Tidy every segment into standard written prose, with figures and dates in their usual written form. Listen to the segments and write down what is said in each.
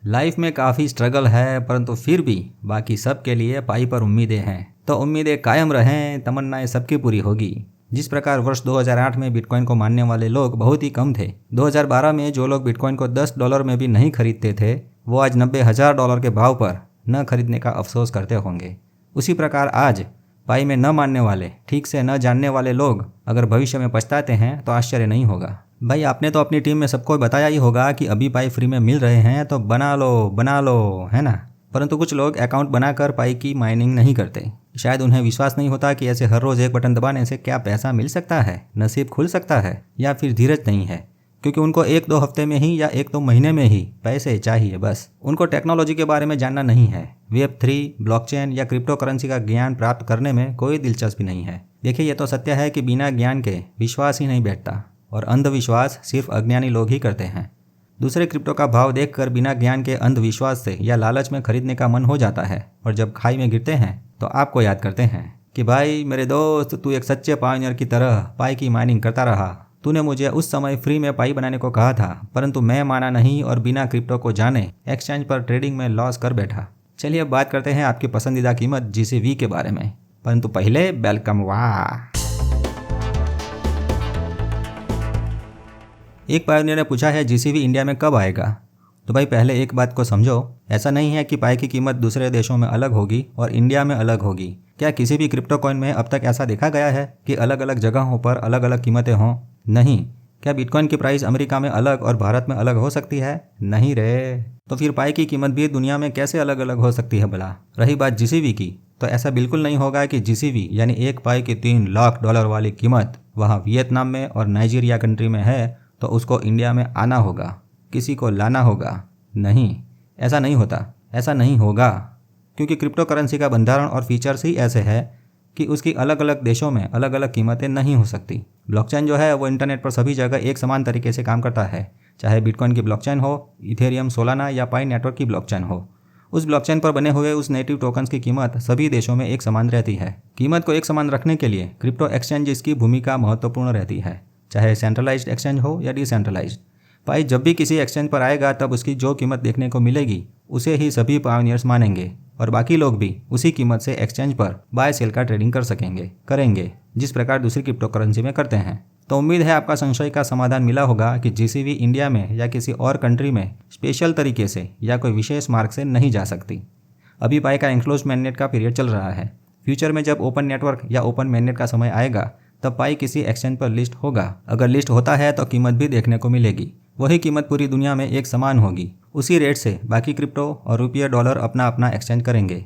Life में काफ़ी struggle है, परंतु फिर भी बाकी सब के लिए पाई पर उम्मीदें हैं। तो उम्मीदें कायम रहें, तमन्नाएं सबकी पूरी होगी। जिस प्रकार वर्ष 2008 में बिटकॉइन को मानने वाले लोग बहुत ही कम थे, 2012 में जो लोग बिटकॉइन को $10 में भी नहीं खरीदते थे, वो आज $90,000 के भाव पर न खरीदने का अफसोस करते होंगे। उसी प्रकार आज पाई में न मानने वाले, ठीक से न जानने वाले लोग अगर भविष्य में पछताते हैं तो आश्चर्य नहीं होगा। भाई, आपने तो अपनी टीम में सबको बताया ही होगा कि अभी पाई फ्री में मिल रहे हैं तो बना लो, है ना। परंतु कुछ लोग अकाउंट बनाकर पाई की माइनिंग नहीं करते। शायद उन्हें विश्वास नहीं होता कि ऐसे हर रोज़ एक बटन दबाने से क्या पैसा मिल सकता है, नसीब खुल सकता है, या फिर धीरज नहीं है, क्योंकि उनको 1-2 हफ्ते में ही या 1-2 महीने में ही पैसे चाहिए बस। उनको टेक्नोलॉजी के बारे में जानना नहीं है, Web3, ब्लॉकचेन या क्रिप्टो करेंसी का ज्ञान प्राप्त करने में कोई दिलचस्पी नहीं है। देखिए, ये तो सत्य है कि बिना ज्ञान के विश्वास ही नहीं बैठता, और अंधविश्वास सिर्फ अज्ञानी लोग ही करते हैं। दूसरे क्रिप्टो का भाव देखकर बिना ज्ञान के अंधविश्वास से या लालच में खरीदने का मन हो जाता है, और जब खाई में गिरते हैं तो आपको याद करते हैं कि भाई मेरे दोस्त, तू एक सच्चे पायनियर की तरह पाई की माइनिंग करता रहा। तूने मुझे उस समय फ्री में पाई बनाने को कहा था, परंतु मैं माना नहीं और बिना क्रिप्टो को जाने एक्सचेंज पर ट्रेडिंग में लॉस कर बैठा। चलिए अब बात करते हैं आपकी पसंदीदा कीमत GCV के बारे में, परंतु पहले वेलकम। वाह! एक पायोनियर ने पूछा है GCV इंडिया में कब आएगा। तो भाई, पहले एक बात को समझो, ऐसा नहीं है कि पाई की कीमत दूसरे देशों में अलग होगी और इंडिया में अलग होगी। क्या किसी भी क्रिप्टो कॉइन में अब तक ऐसा देखा गया है कि अलग अलग जगहों पर अलग अलग कीमतें हों? नहीं। क्या बिटकॉइन की प्राइस अमेरिका में अलग और भारत में अलग हो सकती है? नहीं रे। तो फिर पाई की कीमत भी दुनिया में कैसे अलग अलग हो सकती है भला? रही बात GCV की, तो ऐसा बिल्कुल नहीं होगा कि GCV यानी एक पाई की $3 लाख वाली कीमत वहाँ वियतनाम में और नाइजीरिया कंट्री में है तो उसको इंडिया में आना होगा, किसी को लाना होगा। नहीं, ऐसा नहीं होता, ऐसा नहीं होगा, क्योंकि क्रिप्टो करेंसी का बंधारण और फीचर्स ही ऐसे है कि उसकी अलग अलग देशों में अलग अलग कीमतें नहीं हो सकती। ब्लॉकचेन जो है वो इंटरनेट पर सभी जगह एक समान तरीके से काम करता है, चाहे बिटकॉइन की ब्लॉकचेन हो, इथेरियम, सोलाना या पाई नेटवर्क की ब्लॉकचेन हो। उस ब्लॉकचेन पर बने हुए उस नेटिव टोकन्स की कीमत सभी देशों में एक समान रहती है। कीमत को एक समान रखने के लिए क्रिप्टो एक्सचेंज की भूमिका महत्वपूर्ण रहती है, चाहे सेंट्रलाइज्ड एक्सचेंज हो या डिसेंट्रलाइज्ड। पाई जब भी किसी एक्सचेंज पर आएगा तब उसकी जो कीमत देखने को मिलेगी उसे ही सभी पायोनियर्स मानेंगे, और बाकी लोग भी उसी कीमत से एक्सचेंज पर बाय सेल का ट्रेडिंग करेंगे, जिस प्रकार दूसरी क्रिप्टो करेंसी में करते हैं। तो उम्मीद है आपका संशय का समाधान मिला होगा कि GCV इंडिया में या किसी और कंट्री में स्पेशल तरीके से या कोई विशेष मार्ग से नहीं जा सकती। अभी पाई का एनक्लोज मेननेट का पीरियड चल रहा है। फ्यूचर में जब ओपन नेटवर्क या ओपन मेननेट का समय आएगा तब पाई किसी एक्सचेंज पर लिस्ट होगा। अगर लिस्ट होता है तो कीमत भी देखने को मिलेगी, वही कीमत पूरी दुनिया में एक समान होगी। उसी रेट से बाकी क्रिप्टो और रुपये डॉलर अपना अपना एक्सचेंज करेंगे।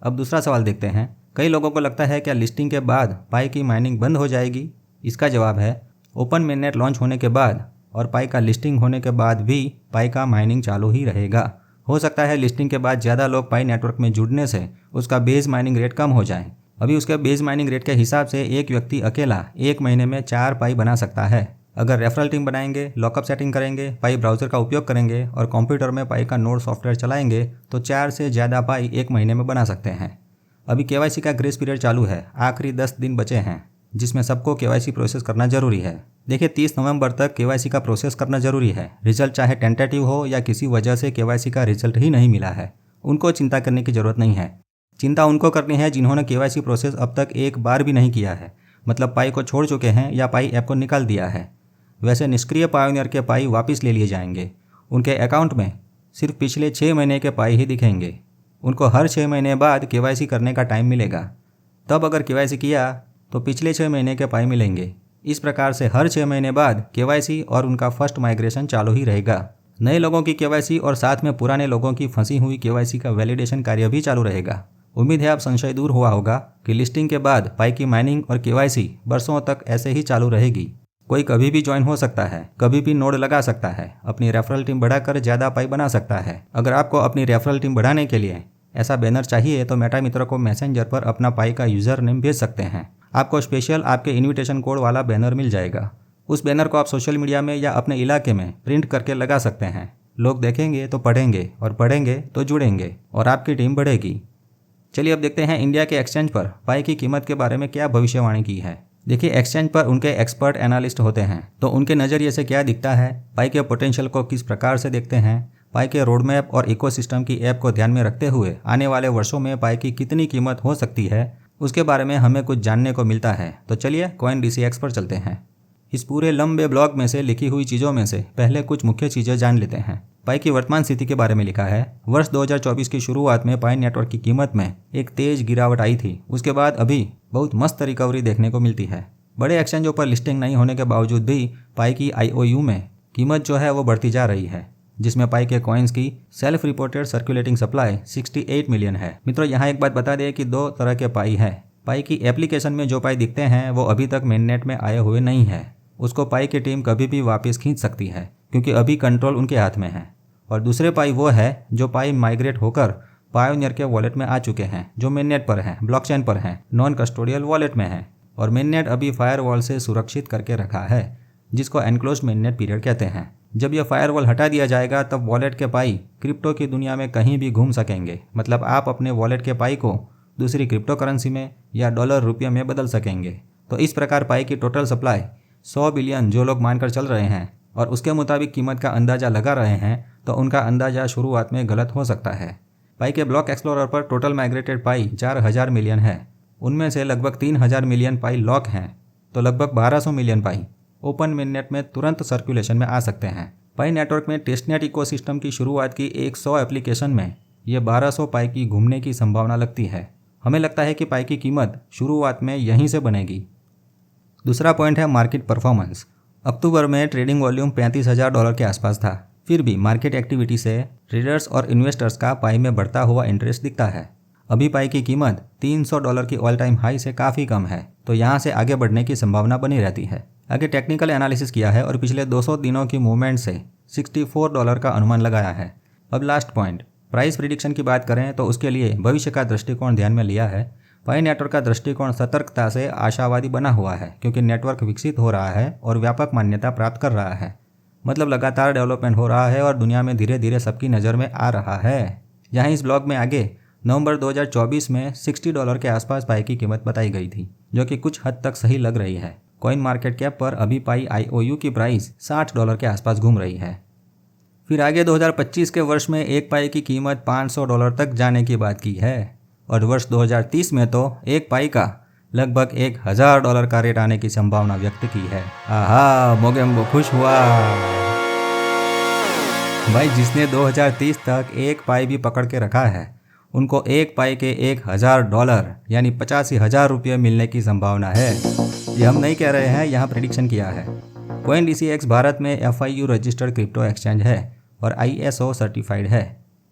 अब दूसरा सवाल देखते हैं। कई लोगों को लगता है क्या लिस्टिंग के बाद पाई की माइनिंग बंद हो जाएगी? इसका जवाब है, ओपन मेननेट लॉन्च होने के बाद और पाई का लिस्टिंग होने के बाद भी पाई का माइनिंग चालू ही रहेगा। हो सकता है लिस्टिंग के बाद ज़्यादा लोग पाई नेटवर्क में जुड़ने से उसका बेस माइनिंग रेट कम हो जाए। अभी उसके बेस माइनिंग रेट के हिसाब से एक व्यक्ति अकेला 1 महीने में 4 पाई बना सकता है। अगर रेफरल टीम बनाएंगे, लॉकअप सेटिंग करेंगे, पाई ब्राउज़र का उपयोग करेंगे और कंप्यूटर में पाई का नोड सॉफ्टवेयर चलाएंगे तो 4 से ज़्यादा पाई 1 महीने में बना सकते हैं। अभी KYC का ग्रेस पीरियड चालू है, आखिरी 10 दिन बचे हैं, जिसमें सबको KYC प्रोसेस करना जरूरी है। देखिए, 30 नवंबर तक KYC का प्रोसेस करना जरूरी है। रिजल्ट चाहे टेंटेटिव हो या किसी वजह से KYC का रिजल्ट ही नहीं मिला है, उनको चिंता करने की ज़रूरत नहीं है। चिंता उनको करनी है जिन्होंने KYC प्रोसेस अब तक एक बार भी नहीं किया है, मतलब पाई को छोड़ चुके हैं या पाई ऐप को निकाल दिया है। वैसे निष्क्रिय पायोनियर के पाई वापस ले लिए जाएंगे। उनके अकाउंट में सिर्फ पिछले 6 महीने के पाई ही दिखेंगे। उनको हर 6 महीने बाद KYC करने का टाइम मिलेगा। तब अगर KYC किया तो पिछले 6 महीने के पाई मिलेंगे। इस प्रकार से हर 6 महीने बाद KYC और उनका फर्स्ट माइग्रेशन चालू ही रहेगा। नए लोगों की KYC और साथ में पुराने लोगों की फंसी हुई KYC का वैलिडेशन कार्य भी चालू रहेगा। उम्मीद है आप संशय दूर हुआ होगा कि लिस्टिंग के बाद पाई की माइनिंग और KYC वर्षों तक ऐसे ही चालू रहेगी। कोई कभी भी ज्वाइन हो सकता है, कभी भी नोड लगा सकता है, अपनी रेफरल टीम बढ़ाकर ज़्यादा पाई बना सकता है। अगर आपको अपनी रेफरल टीम बढ़ाने के लिए ऐसा बैनर चाहिए तो मेटा मित्र को मैसेंजर पर अपना पाई का यूज़र नेम भेज सकते हैं। आपको स्पेशल आपके इन्विटेशन कोड वाला बैनर मिल जाएगा। उस बैनर को आप सोशल मीडिया में या अपने इलाके में प्रिंट करके लगा सकते हैं। लोग देखेंगे तो पढ़ेंगे और पढ़ेंगे तो जुड़ेंगे और आपकी टीम बढ़ेगी। चलिए अब देखते हैं इंडिया के एक्सचेंज पर पाई की कीमत के बारे में क्या भविष्यवाणी की है। देखिए, एक्सचेंज पर उनके एक्सपर्ट एनालिस्ट होते हैं, तो उनके नज़रिए से क्या दिखता है, पाई के पोटेंशियल को किस प्रकार से देखते हैं, पाई के रोड मैप और इकोसिस्टम की ऐप को ध्यान में रखते हुए आने वाले वर्षों में पाई की कितनी कीमत हो सकती है उसके बारे में हमें कुछ जानने को मिलता है। तो चलिए CoinDCX पर चलते हैं। इस पूरे लंबे ब्लॉग में से लिखी हुई चीज़ों में से पहले कुछ मुख्य चीज़ें जान लेते हैं। पाई की वर्तमान स्थिति के बारे में लिखा है, वर्ष 2024 की शुरुआत में पाई नेटवर्क की कीमत में एक तेज गिरावट आई थी। उसके बाद अभी बहुत मस्त रिकवरी देखने को मिलती है। बड़े एक्सचेंजों पर लिस्टिंग नहीं होने के बावजूद भी पाई की IOU में कीमत जो है वो बढ़ती जा रही है, जिसमें पाई के कॉइन्स की self reported circulating supply 68 million है। मित्रों, यहाँ एक बात बता दें कि दो तरह के पाई है। पाई की एप्लीकेशन में जो पाई दिखते हैं वो अभी तक मेननेट में आए हुए नहीं है। उसको पाई की टीम कभी भी वापस खींच सकती है क्योंकि अभी कंट्रोल उनके हाथ में है। और दूसरे पाई वो है जो पाई माइग्रेट होकर पायोनियर के वॉलेट में आ चुके हैं, जो मेननेट पर हैं, ब्लॉकचेन पर हैं, नॉन कस्टोडियल वॉलेट में हैं। और मेननेट अभी फायरवॉल से सुरक्षित करके रखा है, जिसको एनक्लोज्ड मेननेट पीरियड कहते हैं। जब यह फायरवॉल हटा दिया जाएगा तब वॉलेट के पाई क्रिप्टो की दुनिया में कहीं भी घूम सकेंगे। मतलब आप अपने वॉलेट के पाई को दूसरी क्रिप्टो करेंसी में या डॉलर रुपये में बदल सकेंगे। तो इस प्रकार पाई की टोटल सप्लाई 100 बिलियन जो लोग मानकर चल रहे हैं और उसके मुताबिक कीमत का अंदाज़ा लगा रहे हैं, तो उनका अंदाज़ा शुरुआत में गलत हो सकता है। पाई के ब्लॉक एक्सप्लोरर पर टोटल माइग्रेटेड पाई 4000 मिलियन है। उनमें से लगभग 3000 मिलियन पाई लॉक हैं, तो लगभग 1200 मिलियन पाई ओपन मेननेट में तुरंत सर्कुलेशन में आ सकते हैं। पाई नेटवर्क में टेस्टनेट इकोसिस्टम की शुरुआत की 100 एप्लीकेशन में ये 1200 पाई की घूमने की संभावना लगती है। हमें लगता है कि पाई की कीमत शुरुआत में यहीं से बनेगी। दूसरा पॉइंट है मार्केट परफॉर्मेंस। अक्टूबर में ट्रेडिंग वॉल्यूम $35,000 के आसपास था। फिर भी मार्केट एक्टिविटी से ट्रेडर्स और इन्वेस्टर्स का पाई में बढ़ता हुआ इंटरेस्ट दिखता है। अभी पाई की कीमत $300 की ऑल टाइम हाई से काफ़ी कम है, तो यहाँ से आगे बढ़ने की संभावना बनी रहती है। आगे टेक्निकल एनालिसिस किया है और पिछले 200 दिनों की मूवमेंट से $64 का अनुमान लगाया है। अब लास्ट पॉइंट, प्राइस प्रिडिक्शन की बात करें तो उसके लिए भविष्य का दृष्टिकोण ध्यान में लिया है। पाई नेटवर्क का दृष्टिकोण सतर्कता से आशावादी बना हुआ है क्योंकि नेटवर्क विकसित हो रहा है और व्यापक मान्यता प्राप्त कर रहा है। मतलब लगातार डेवलपमेंट हो रहा है और दुनिया में धीरे धीरे सबकी नज़र में आ रहा है। यहाँ इस ब्लॉग में आगे नवंबर 2024 में $60 के आसपास पाई की कीमत बताई गई थी, जो कि कुछ हद तक सही लग रही है। कॉइन मार्केट कैप पर अभी पाई IOU की प्राइस $60 के आसपास घूम रही है। फिर आगे 2025 के वर्ष में एक पाई की कीमत $500 तक जाने की बात की है और वर्ष 2030 में तो एक पाई का लगभग $1000 का रेट आने की संभावना व्यक्त की है। आहा, मोगेम्बो खुश हुआ भाई। जिसने 2030 तक एक पाई भी पकड़ के रखा है उनको एक पाई के $1000 यानी 85,000 रुपये मिलने की संभावना है। ये हम नहीं कह रहे हैं, यहाँ प्रेडिक्शन किया है। CoinDCX भारत में FIU रजिस्टर्ड क्रिप्टो एक्सचेंज है और ISO सर्टिफाइड है।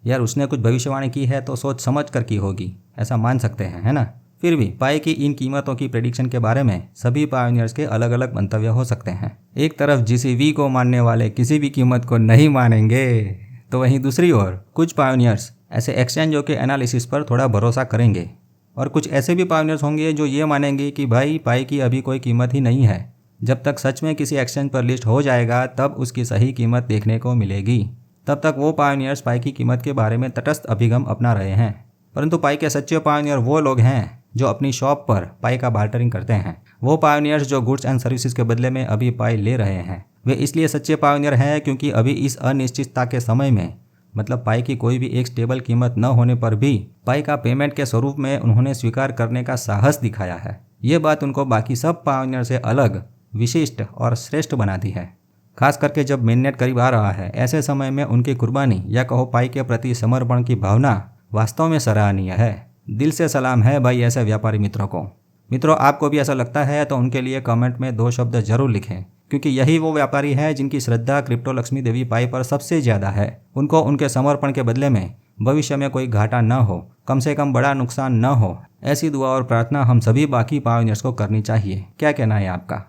यार उसने कुछ भविष्यवाणी की है तो सोच समझ कर की होगी, ऐसा मान सकते हैं, है ना। फिर भी पाई की इन कीमतों की प्रेडिक्शन के बारे में सभी पायोनियर्स के अलग अलग मंतव्य हो सकते हैं। एक तरफ GCV को मानने वाले किसी भी कीमत को नहीं मानेंगे, तो वहीं दूसरी ओर कुछ पायोनियर्स ऐसे एक्सचेंजों के एनालिसिस पर थोड़ा भरोसा करेंगे और कुछ ऐसे भी पायोनियर्स होंगे जो ये मानेंगे कि भाई पाई की अभी कोई कीमत ही नहीं है। जब तक सच में किसी एक्सचेंज पर लिस्ट हो जाएगा तब उसकी सही कीमत देखने को मिलेगी। तब तक वो पायोनियर्स पाई की कीमत के बारे में तटस्थ अभिगम अपना रहे हैं। परंतु पाई के सच्चे पायोनियर वो लोग हैं जो अपनी शॉप पर पाई का बार्टरिंग करते हैं। वो पायोनियर्स जो गुड्स एंड सर्विसेज के बदले में अभी पाई ले रहे हैं, वे इसलिए सच्चे पायोनियर हैं क्योंकि अभी इस अनिश्चितता के समय में, मतलब पाई की कोई भी एक स्टेबल कीमत न होने पर भी पाई का पेमेंट के स्वरूप में उन्होंने स्वीकार करने का साहस दिखाया है। ये बात उनको बाकी सब पायोनियर से अलग, विशिष्ट और श्रेष्ठ बनाती है। खास करके जब मेननेट करीब आ रहा है, ऐसे समय में उनकी कुर्बानी या कहो पाई के प्रति समर्पण की भावना वास्तव में सराहनीय है। दिल से सलाम है भाई ऐसे व्यापारी मित्रों को। मित्रों, आपको भी ऐसा लगता है तो उनके लिए कमेंट में 2 शब्द जरूर लिखें, क्योंकि यही वो व्यापारी है जिनकी श्रद्धा क्रिप्टो लक्ष्मी देवी पाई पर सबसे ज़्यादा है। उनको उनके समर्पण के बदले में भविष्य में कोई घाटा न हो, कम से कम बड़ा नुकसान न हो, ऐसी दुआ और प्रार्थना हम सभी बाकी पायोनियर्स को करनी चाहिए। क्या कहना है आपका?